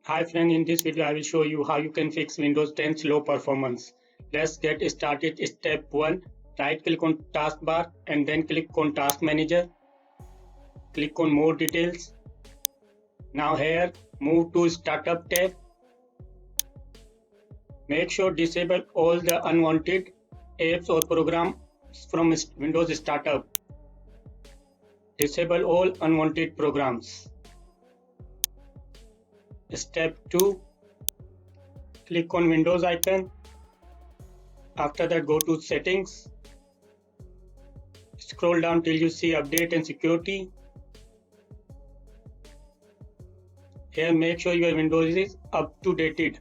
Hi friend, in this video I will show you how you can fix Windows 10 slow performance. Let's get started. Step 1. Right click on taskbar and then click on task manager. Click on more details. Now here move to startup tab. Make sure disable all the unwanted apps or programs from Windows startup. Disable all unwanted programs. Step 2. Click on Windows icon. After that go to settings. Scroll down till you see update and security. Here make sure your Windows is up to dated.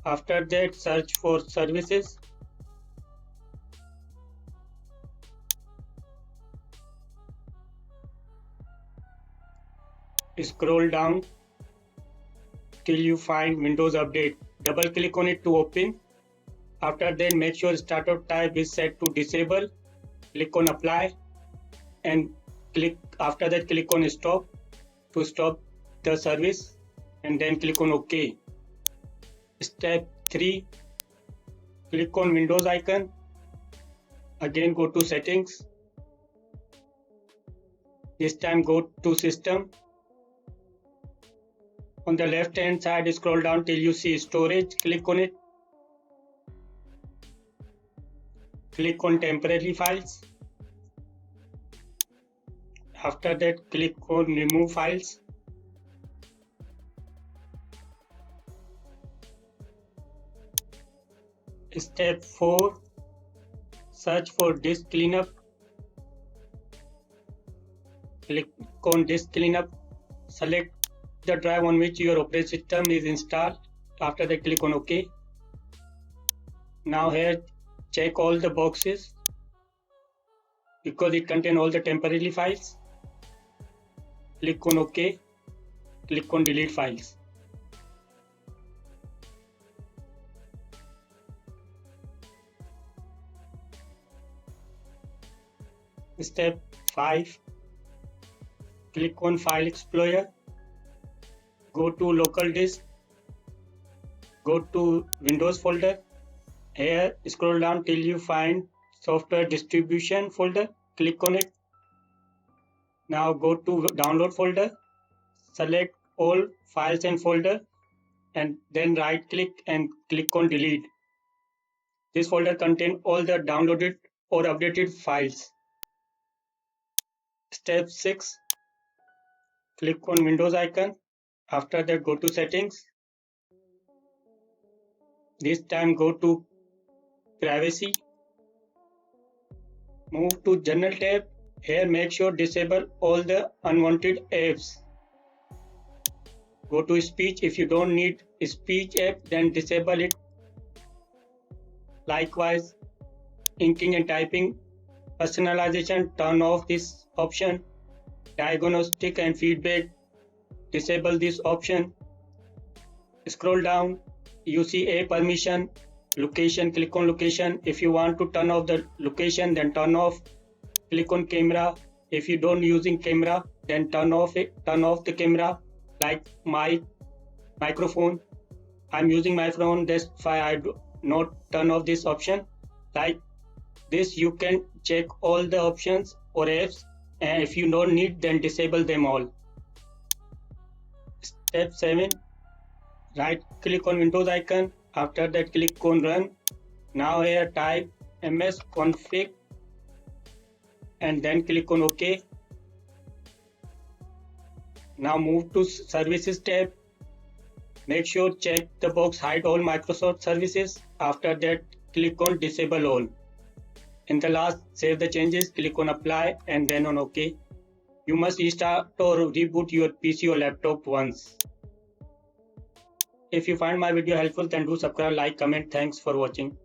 After that search for services. Scroll down till you find Windows Update. Double click on it to open. After that make sure startup type is set to disable. Click on apply and after that click on stop to stop the service and then click on OK. Step 3. Click on Windows icon. Again go to settings. This time go to system. On the left hand side scroll down till you see storage. Click on it. Click on temporary files. After that click on remove files. Step 4. Search for disk cleanup. Click on disk cleanup. Select the drive on which your operating system is installed. After that click on OK. Now here check all the boxes because it contains all the temporary files. Click on OK. Click on delete files. Step 5. Click on File Explorer. Go to local disk. Go to Windows folder. Here scroll down till you find software distribution folder. Click on it. Now go to download folder. Select all files and folder and then right click and click on delete. This folder contains all the downloaded or updated files. Step 6. Click on Windows icon. After that go to settings. This time go to privacy. Move to general tab. Here make sure disable all the unwanted apps. Go to speech. If you don't need speech app then disable it. Likewise inking and typing personalization, turn off this option. Diagnostic and feedback, disable this option. Scroll down, you see a permission, location, click on location. If you want to turn off the location then turn off. Click on camera. If you don't using camera then turn off the camera. Like my microphone, I'm using my phone, that's why I do not turn off this option. Like this you can check all the options or apps, and if you don't need then disable them all. Step 7. Right click on Windows icon. After that click on run. Now here type msconfig and then click on OK. Now move to services tab. Make sure check the box hide all Microsoft services. After that click on disable all. In the last save the changes, click on apply and then on OK. You must restart or reboot your PC or laptop once. If you find my video helpful then do subscribe, like, comment. Thanks for watching.